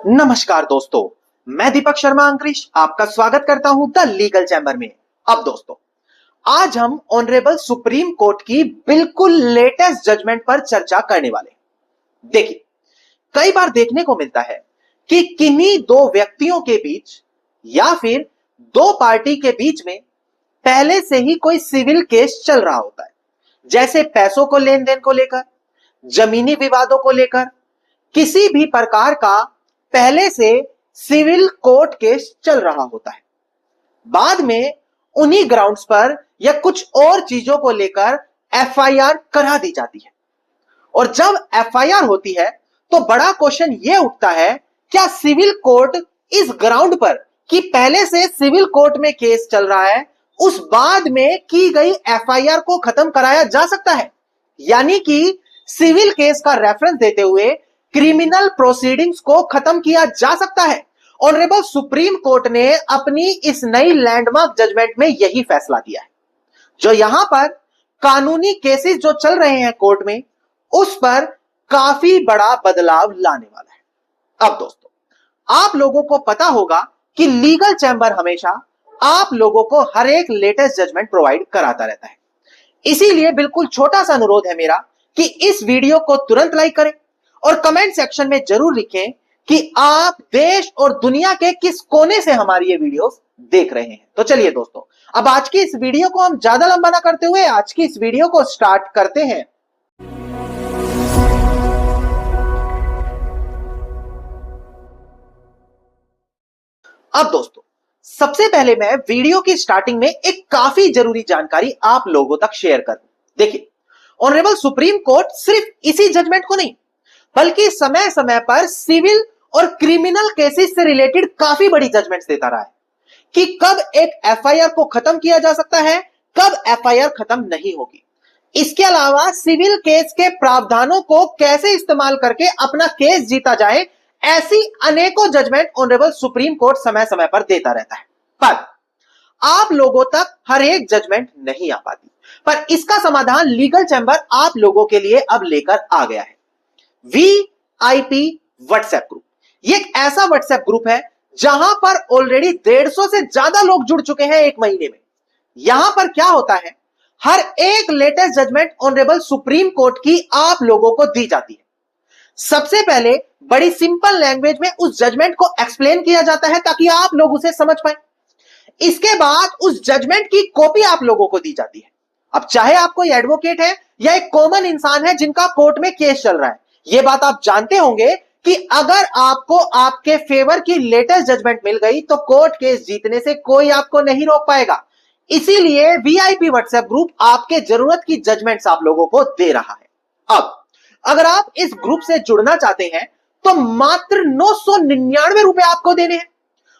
नमस्कार दोस्तों, मैं दीपक शर्मा अंकृश आपका स्वागत करता हूं द लीगल चैम्बर में। अब दोस्तों, आज हम ऑनरेबल सुप्रीम कोर्ट की बिल्कुल लेटेस्ट जजमेंट पर चर्चा करने वाले हैं। देखिए, कई बार देखने को मिलता है कि किन्हीं दो व्यक्तियों के बीच या फिर दो पार्टी के बीच में पहले से ही कोई सिविल केस चल रहा होता है, जैसे पैसों को लेन देन को लेकर, जमीनी विवादों को लेकर, किसी भी प्रकार का पहले से सिविल कोर्ट केस चल रहा होता है। बाद में उन्हीं ग्राउंड्स पर या कुछ और चीजों को लेकर एफआईआर करा दी जाती है। और जब एफआईआर होती है तो बड़ा क्वेश्चन यह उठता है, क्या सिविल कोर्ट इस ग्राउंड पर कि पहले से सिविल कोर्ट में केस चल रहा है, उस बाद में की गई एफआईआर को खत्म कराया जा सकता है? यानी कि सिविल केस का रेफरेंस देते हुए क्रिमिनल प्रोसीडिंग्स को खत्म किया जा सकता है। ऑनरेबल सुप्रीम कोर्ट ने अपनी इस नई लैंडमार्क जजमेंट में यही फैसला दिया है, जो यहां पर कानूनी केसेस जो चल रहे हैं कोर्ट में, उस पर काफी बड़ा बदलाव लाने वाला है। अब दोस्तों, आप लोगों को पता होगा कि लीगल चैम्बर हमेशा आप लोगों को हर एक लेटेस्ट जजमेंट प्रोवाइड कराता रहता है। इसीलिए बिल्कुल छोटा सा अनुरोध है मेरा कि इस वीडियो को तुरंत लाइक करें और कमेंट सेक्शन में जरूर लिखें कि आप देश और दुनिया के किस कोने से हमारी ये वीडियोस देख रहे हैं। तो चलिए दोस्तों, अब आज की इस वीडियो को हम ज्यादा लंबा ना करते हुए आज की इस वीडियो को स्टार्ट करते हैं। अब दोस्तों, सबसे पहले मैं वीडियो की स्टार्टिंग में एक काफी जरूरी जानकारी आप लोगों तक शेयर कर दूं। देखिए, ऑनरेबल सुप्रीम कोर्ट सिर्फ इसी जजमेंट को नहीं, बल्कि समय समय पर सिविल और क्रिमिनल केसेस से रिलेटेड काफी बड़ी जजमेंट्स देता रहा है कि कब एक एफआईआर को खत्म किया जा सकता है, कब एफआईआर खत्म नहीं होगी। इसके अलावा सिविल केस के प्रावधानों को कैसे इस्तेमाल करके अपना केस जीता जाए, ऐसी अनेकों जजमेंट ऑनरेबल सुप्रीम कोर्ट समय समय पर देता रहता है। पर आप लोगों तक हर एक जजमेंट नहीं आ पाती, पर इसका समाधान लीगल चैम्बर आप लोगों के लिए अब लेकर आ गया है। वीआईपी व्हाट्सएप ग्रुप, ये एक ऐसा व्हाट्सएप ग्रुप है जहां पर ऑलरेडी 150 से ज्यादा लोग जुड़ चुके हैं एक महीने में। यहां पर क्या होता है, हर एक latest judgement honourable supreme court की आप लोगों को दी जाती है। सबसे पहले बड़ी सिंपल लैंग्वेज में उस जजमेंट को एक्सप्लेन किया जाता है ताकि आप लोग उसे समझ पाए। इसके बाद उस जजमेंट की कॉपी आप लोगों को दी जाती है। अब चाहे आप कोई एडवोकेट है या एक कॉमन इंसान है जिनका कोर्ट में केस चल रहा है, यह बात आप जानते होंगे कि अगर आपको आपके फेवर की लेटेस्ट जजमेंट मिल गई तो कोर्ट केस जीतने से कोई आपको नहीं रोक पाएगा। इसीलिए वीआईपी व्हाट्सएप ग्रुप आपके जरूरत की जजमेंट्स आप लोगों को दे रहा है। अब अगर आप इस ग्रुप से जुड़ना चाहते हैं तो मात्र 999 रुपए आपको देने हैं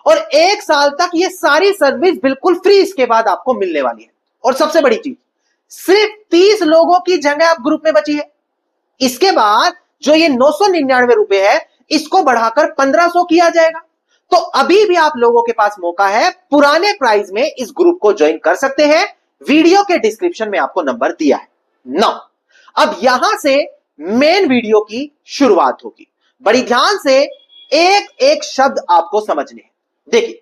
और 1 साल तक ये सारी सर्विस बिल्कुल फ्री इसके बाद आपको मिलने वाली है। और सबसे बड़ी चीज, सिर्फ 30 लोगों की जगह आप ग्रुप में बची है। इसके बाद जो ये 999 रुपए है, इसको बढ़ाकर 1500 किया जाएगा। तो अभी भी आप लोगों के पास मौका है, पुराने प्राइस में इस ग्रुप को ज्वाइन कर सकते हैं। वीडियो के डिस्क्रिप्शन में आपको नंबर दिया है। नाउ अब यहां से मेन वीडियो की शुरुआत होगी। बड़ी ध्यान से एक एक शब्द आपको समझने हैं। देखिए,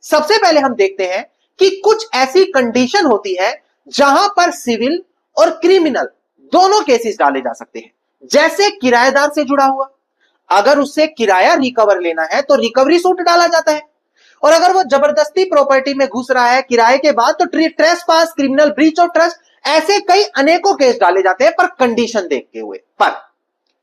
सबसे पहले हम देखते हैं कि कुछ ऐसी कंडीशन होती है जहां पर सिविल और क्रिमिनल दोनों केसेस डाले जा सकते हैं। जैसे किराएदार से जुड़ा हुआ, अगर उससे किराया रिकवर लेना है तो रिकवरी सूट डाला जाता है। और अगर वो जबरदस्ती प्रॉपर्टी में घुस रहा है किराए के बाद तो trespass, criminal breach of trust, ऐसे कई अनेकों केस डाले जाते हैं, पर कंडीशन देखते हुए। पर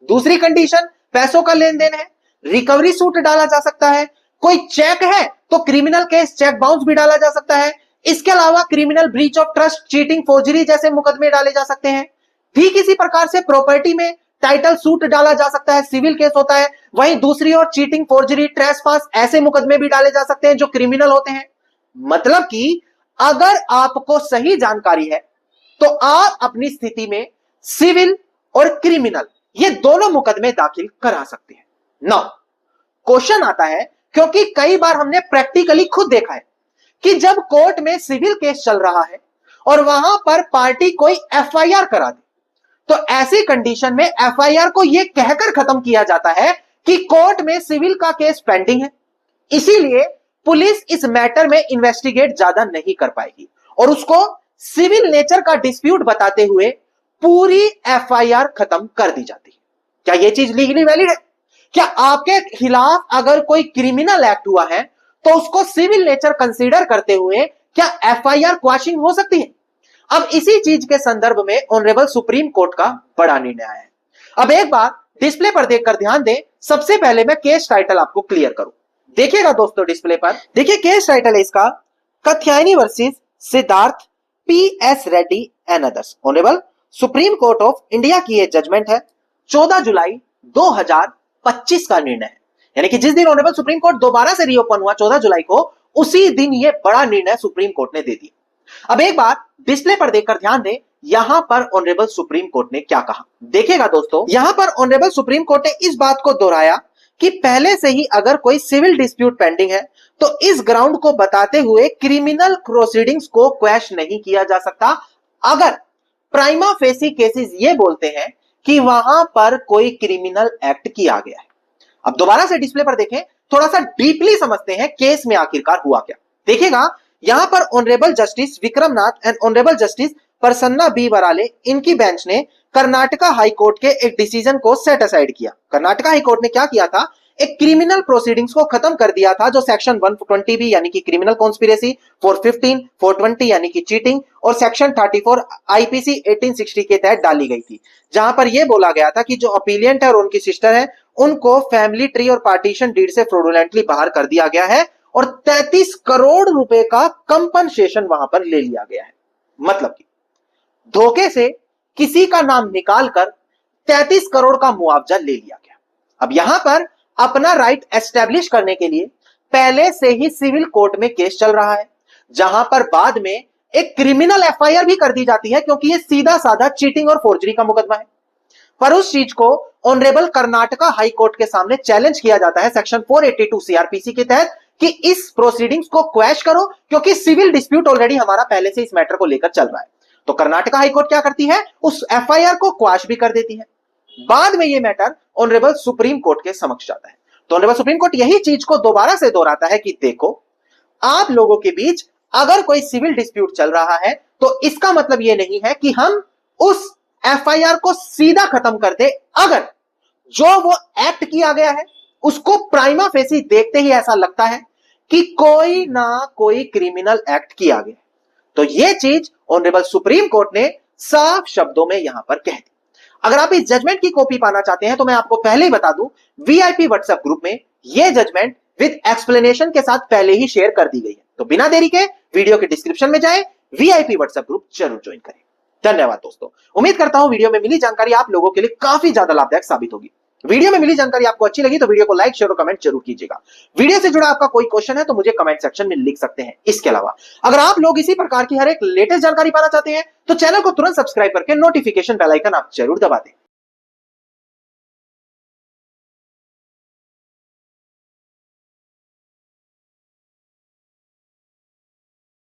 दूसरी कंडीशन पैसों का लेन देन है, रिकवरी सूट डाला जा सकता है। कोई चेक है तो क्रिमिनल केस चेक बाउंस भी डाला जा सकता है। इसके अलावा criminal breach of trust, cheating, forgery जैसे मुकदमे डाले जा सकते हैं। ठीक इसी प्रकार से प्रॉपर्टी में टाइटल सूट डाला जा सकता है, सिविल केस होता है। वहीं दूसरी ओर चीटिंग, फोर्जरी, ट्रेसपास ऐसे मुकदमे भी डाले जा सकते हैं जो क्रिमिनल होते हैं। मतलब कि अगर आपको सही जानकारी है तो आप अपनी स्थिति में सिविल और क्रिमिनल ये दोनों मुकदमे दाखिल करा सकते हैं। नाउ क्वेश्चन आता है, क्योंकि कई बार हमने प्रैक्टिकली खुद देखा है कि जब कोर्ट में सिविल केस चल रहा है और वहां पर पार्टी कोई एफआईआर करा दे, तो ऐसी कंडीशन में एफआईआर को यह कहकर खत्म किया जाता है कि कोर्ट में सिविल का केस पेंडिंग है, इसीलिए पुलिस इस मैटर में इन्वेस्टिगेट ज्यादा नहीं कर पाएगी और उसको सिविल नेचर का डिस्प्यूट बताते हुए पूरी एफआईआर खत्म कर दी जाती है। क्या यह चीज लीगली वैलिड है? क्या आपके खिलाफ अगर कोई क्रिमिनल एक्ट हुआ है तो उसको सिविल नेचर कंसीडर करते हुए क्या एफआईआर क्वॉशिंग हो सकती है? अब इसी चीज के संदर्भ में ऑनरेबल सुप्रीम कोर्ट का बड़ा निर्णय आया है। अब एक बार डिस्प्ले पर देखकर ध्यान दें। सबसे पहले मैं केस टाइटल आपको क्लियर करूं। देखिएगा दोस्तों डिस्प्ले पर, देखिए केस टाइटल है इसका Katyayani versus Siddharth P S. Reddy and others. Honourable supreme court of India की यह जजमेंट है। 14 जुलाई 2025 का निर्णय है, यानी कि जिस दिन ऑनरेबल सुप्रीम कोर्ट दोबारा से रीओपन हुआ 14 जुलाई को, उसी दिन यह बड़ा निर्णय सुप्रीम कोर्ट ने दे दिया। अब एक बार डिस्प्ले पर देखकर ध्यान दें, यहां पर ऑनरेबल सुप्रीम कोर्ट ने क्या कहा। देखिएगा दोस्तों, यहां पर ऑनरेबल सुप्रीम कोर्ट ने इस बात को दोहराया कि पहले से ही अगर कोई सिविल डिस्प्यूट पेंडिंग है तो इस ग्राउंड को बताते हुए क्रिमिनल प्रोसीडिंग्स को क्वैश नहीं किया जा सकता अगर प्राइमा फेसी केसेस ये बोलते हैं कि वहां पर कोई क्रिमिनल एक्ट किया गया है। अब दोबारा से डिस्प्ले पर देखें, थोड़ा सा डीपली समझते हैं केस में आखिरकार हुआ क्या। देखिएगा यहां पर honourable justice Vikram Nath and honourable justice Prasanna B वराले, इनकी बेंच ने कर्नाटका हाई कोर्ट के एक डिसीजन को सेट असाइड किया। कर्नाटका हाई कोर्ट ने क्या किया था, एक क्रिमिनल प्रोसीडिंग्स को खत्म कर दिया था जो सेक्शन 120 बी यानी कि क्रिमिनल कॉन्स्पिरेसी, 415, 420 यानी कि चीटिंग और सेक्शन 34 आईपीसी 1860 के तहत डाली गई थी, जहां पर यह बोला गया था कि जो अपीलियंट है और उनकी सिस्टर है उनको फैमिली ट्री और पार्टीशन डीड से फ्रॉडुलेंटली बाहर कर दिया गया है और 33 करोड़ रुपए का कंपनसेशन वहां पर ले लिया गया है। मतलब कि धोखे से किसी का नाम निकालकर 33 करोड़ का मुआवजा ले लिया गया। अब यहां पर अपना राइट एस्टेब्लिश करने के लिए पहले से ही सिविल कोर्ट में केस चल रहा है, जहां पर बाद में एक क्रिमिनल एफआईआर भी कर दी जाती है क्योंकि यह सीधा साधा चीटिंग और फोर्जरी का मुकदमा है। पर उस चीज को ऑनरेबल कर्नाटका हाई कोर्ट के सामने चैलेंज किया जाता है सेक्शन 482 सीआरपीसी के तहत कि इस प्रोसीडिंग्स को क्वैश करो क्योंकि सिविल डिस्प्यूट ऑलरेडी हमारा पहले से इस मैटर को लेकर चल रहा है। तो कर्नाटका हाई कोर्ट क्या करती है, उस एफआईआर को क्वैश भी कर देती है। बाद में यह मैटर ऑनरेबल सुप्रीम कोर्ट के समक्ष जाता है। तो ऑनरेबल सुप्रीम कोर्ट यही चीज को दोबारा से दोहराता है कि देखो, आप लोगों के बीच अगर कोई सिविल डिस्प्यूट चल रहा है तो इसका मतलब यह नहीं है कि हम उस एफआईआर को सीधा खत्म कर दे अगर जो वो एक्ट किया गया है उसको प्राइमा फेसी देखते ही ऐसा लगता है कि कोई ना कोई क्रिमिनल एक्ट किया गया। तो यह चीज ऑनरेबल सुप्रीम कोर्ट ने साफ शब्दों में यहां पर कह दी। अगर आप इस जजमेंट की कॉपी पाना चाहते हैं तो मैं आपको पहले ही बता दूं, वीआईपी व्हाट्सएप ग्रुप में यह जजमेंट विद एक्सप्लेनेशन के साथ पहले ही शेयर कर दी गई है। तो बिना देरी के वीडियो के डिस्क्रिप्शन में जाएं, वीआईपी व्हाट्सएप ग्रुप जरूर ज्वाइन करें। धन्यवाद दोस्तों। उम्मीद करता हूं वीडियो में मिली जानकारी आप लोगों के लिए काफी ज्यादा लाभदायक साबित होगी। वीडियो में मिली जानकारी आपको अच्छी लगी तो वीडियो को लाइक, शेयर और कमेंट जरूर कीजिएगा। वीडियो से जुड़ा आपका कोई क्वेश्चन है तो मुझे कमेंट सेक्शन में लिख सकते हैं। इसके अलावा अगर आप लोग इसी प्रकार की हर एक लेटेस्ट जानकारी पाना चाहते हैं तो चैनल को तुरंत सब्सक्राइब करके नोटिफिकेशन बेल आइकन आप जरूर दबा दें।